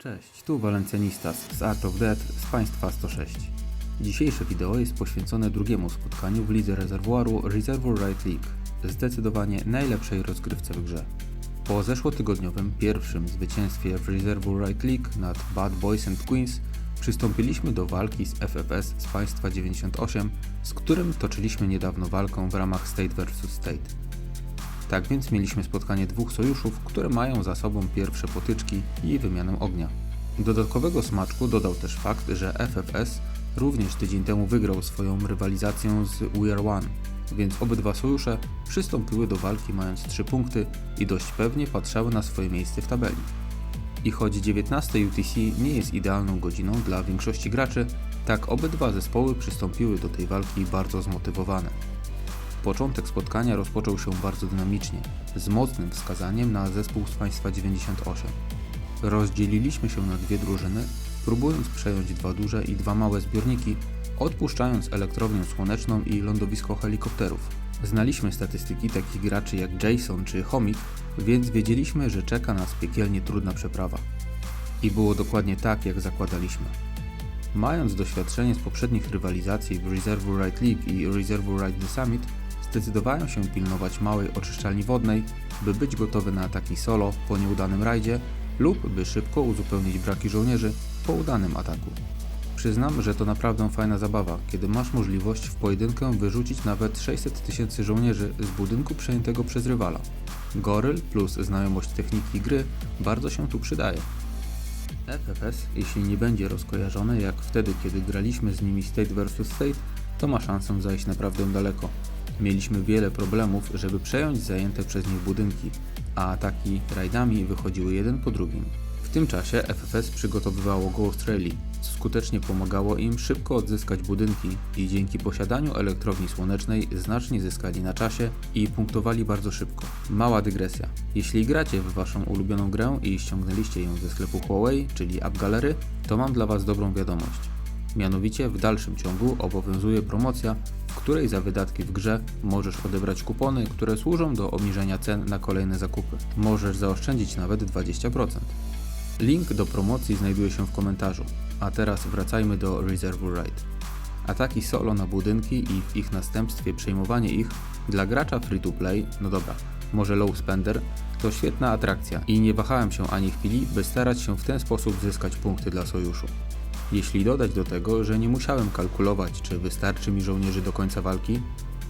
Cześć, tu Valencianistas z Art of Death z Państwa 106. Dzisiejsze wideo jest poświęcone drugiemu spotkaniu w lidze rezerwuaru Reservoir Right League, zdecydowanie najlepszej rozgrywce w grze. Po zeszłotygodniowym pierwszym zwycięstwie w Reservoir Right League nad Bad Boys and Queens przystąpiliśmy do walki z FFS z Państwa 98, z którym toczyliśmy niedawno walkę w ramach State vs State. Tak więc mieliśmy spotkanie dwóch sojuszów, które mają za sobą pierwsze potyczki i wymianę ognia. Dodatkowego smaczku dodał też fakt, że FFS również tydzień temu wygrał swoją rywalizację z We Are One, więc obydwa sojusze przystąpiły do walki mając 3 punkty i dość pewnie patrzały na swoje miejsce w tabeli. I choć 19 UTC nie jest idealną godziną dla większości graczy, tak obydwa zespoły przystąpiły do tej walki bardzo zmotywowane. Początek spotkania rozpoczął się bardzo dynamicznie, z mocnym wskazaniem na zespół z Państwa 98. Rozdzieliliśmy się na dwie drużyny, próbując przejąć 2 duże i 2 małe zbiorniki, odpuszczając elektrownię słoneczną i lądowisko helikopterów. Znaliśmy statystyki takich graczy jak Jason czy Homik, więc wiedzieliśmy, że czeka nas piekielnie trudna przeprawa. I było dokładnie tak, jak zakładaliśmy. Mając doświadczenie z poprzednich rywalizacji w Reservoir Right League i Reservoir Right The Summit, zdecydowałem się pilnować małej oczyszczalni wodnej, by być gotowy na ataki solo po nieudanym rajdzie lub by szybko uzupełnić braki żołnierzy po udanym ataku. Przyznam, że to naprawdę fajna zabawa, kiedy masz możliwość w pojedynkę wyrzucić nawet 600 000 żołnierzy z budynku przejętego przez rywala. Goryl plus znajomość techniki gry bardzo się tu przydaje. FFS, jeśli nie będzie rozkojarzone jak wtedy, kiedy graliśmy z nimi State vs State, to ma szansę zajść naprawdę daleko. Mieliśmy wiele problemów, żeby przejąć zajęte przez nich budynki, a ataki rajdami wychodziły jeden po drugim. W tym czasie FFS przygotowywało Ghost Rally, co skutecznie pomagało im szybko odzyskać budynki i dzięki posiadaniu elektrowni słonecznej znacznie zyskali na czasie i punktowali bardzo szybko. Mała dygresja. Jeśli gracie w Waszą ulubioną grę i ściągnęliście ją ze sklepu Huawei, czyli App Gallery, to mam dla Was dobrą wiadomość. Mianowicie w dalszym ciągu obowiązuje promocja, w której za wydatki w grze możesz odebrać kupony, które służą do obniżenia cen na kolejne zakupy. Możesz zaoszczędzić nawet 20%. Link do promocji znajduje się w komentarzu. A teraz wracajmy do Reservoir Right. Ataki solo na budynki i w ich następstwie przejmowanie ich dla gracza free to play, no dobra, może low spender, to świetna atrakcja i nie wahałem się ani chwili, by starać się w ten sposób zyskać punkty dla sojuszu. Jeśli dodać do tego, że nie musiałem kalkulować, czy wystarczy mi żołnierzy do końca walki,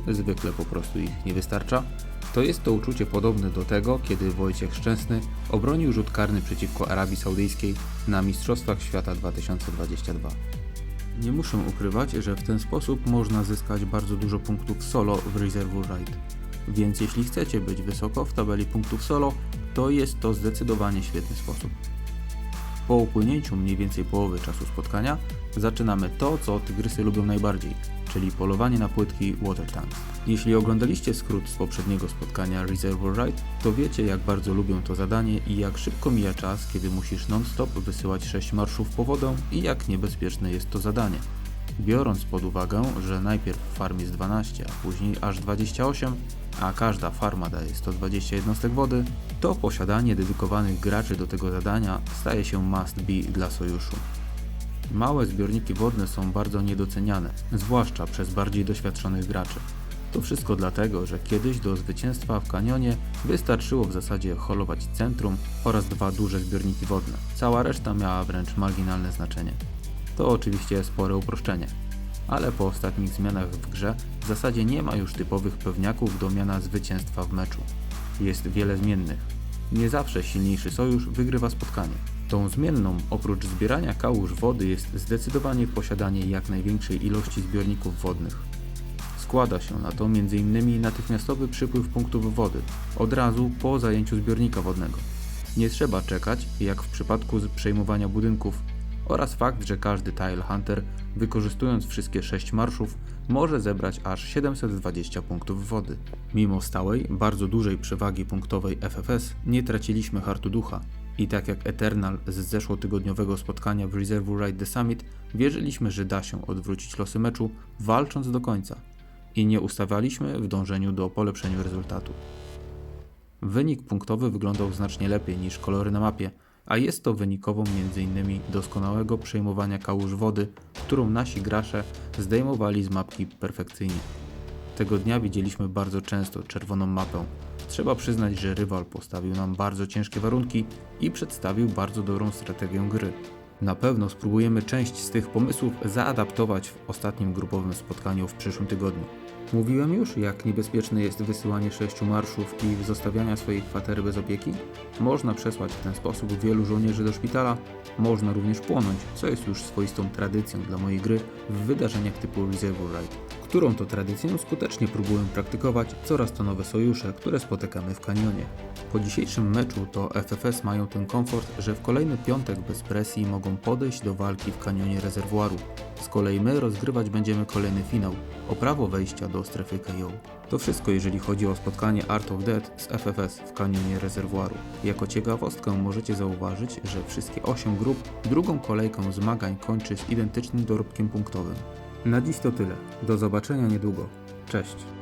zwykle po prostu ich nie wystarcza, to jest to uczucie podobne do tego, kiedy Wojciech Szczęsny obronił rzut karny przeciwko Arabii Saudyjskiej na Mistrzostwach Świata 2022. Nie muszę ukrywać, że w ten sposób można zyskać bardzo dużo punktów solo w Reservoir Right. Więc jeśli chcecie być wysoko w tabeli punktów solo, to jest to zdecydowanie świetny sposób. Po upłynięciu mniej więcej połowy czasu spotkania zaczynamy to, co tygrysy lubią najbardziej, czyli polowanie na płytki Water Tanks. Jeśli oglądaliście skrót z poprzedniego spotkania Reservoir Right, to wiecie, jak bardzo lubią to zadanie i jak szybko mija czas, kiedy musisz non-stop wysyłać 6 marszów po wodę i jak niebezpieczne jest to zadanie. Biorąc pod uwagę, że najpierw farm jest 12, a później aż 28, a każda farma daje 120 jednostek wody, to posiadanie dedykowanych graczy do tego zadania staje się must be dla sojuszu. Małe zbiorniki wodne są bardzo niedoceniane, zwłaszcza przez bardziej doświadczonych graczy. To wszystko dlatego, że kiedyś do zwycięstwa w kanionie wystarczyło w zasadzie holować centrum oraz 2 duże zbiorniki wodne. Cała reszta miała wręcz marginalne znaczenie. To oczywiście spore uproszczenie, ale po ostatnich zmianach w grze w zasadzie nie ma już typowych pewniaków do miana zwycięstwa w meczu. Jest wiele zmiennych. Nie zawsze silniejszy sojusz wygrywa spotkanie. Tą zmienną, oprócz zbierania kałuż wody, jest zdecydowanie posiadanie jak największej ilości zbiorników wodnych. Składa się na to m.in. natychmiastowy przypływ punktów wody, od razu po zajęciu zbiornika wodnego. Nie trzeba czekać, jak w przypadku przejmowania budynków, oraz fakt, że każdy Tile Hunter, wykorzystując wszystkie 6 marszów, może zebrać aż 720 punktów wody. Mimo stałej, bardzo dużej przewagi punktowej FFS nie traciliśmy hartu ducha i tak jak Eternal z zeszłotygodniowego spotkania w Reservoir Right The Summit, wierzyliśmy, że da się odwrócić losy meczu, walcząc do końca i nie ustawialiśmy w dążeniu do polepszenia rezultatu. Wynik punktowy wyglądał znacznie lepiej niż kolory na mapie, a jest to wynikową m.in. doskonałego przejmowania kałuż wody, którą nasi gracze zdejmowali z mapki perfekcyjnie. Tego dnia widzieliśmy bardzo często czerwoną mapę. Trzeba przyznać, że rywal postawił nam bardzo ciężkie warunki i przedstawił bardzo dobrą strategię gry. Na pewno spróbujemy część z tych pomysłów zaadaptować w ostatnim grupowym spotkaniu w przyszłym tygodniu. Mówiłem już, jak niebezpieczne jest wysyłanie 6 marszów i zostawiania swojej kwatery bez opieki? Można przesłać w ten sposób wielu żołnierzy do szpitala, można również płonąć, co jest już swoistą tradycją dla mojej gry w wydarzeniach typu Reservoir Raid, którą to tradycję skutecznie próbuję praktykować coraz to nowe sojusze, które spotykamy w kanionie. Po dzisiejszym meczu to FFS mają ten komfort, że w kolejny piątek bez presji mogą podejść do walki w kanionie rezerwuaru. Z kolei my rozgrywać będziemy kolejny finał o prawo wejścia do strefy KO. To wszystko jeżeli chodzi o spotkanie Art of Death z FFS w kanionie rezerwuaru. Jako ciekawostkę możecie zauważyć, że wszystkie 8 grup drugą kolejkę zmagań kończy z identycznym dorobkiem punktowym. Na dziś to tyle. Do zobaczenia niedługo. Cześć!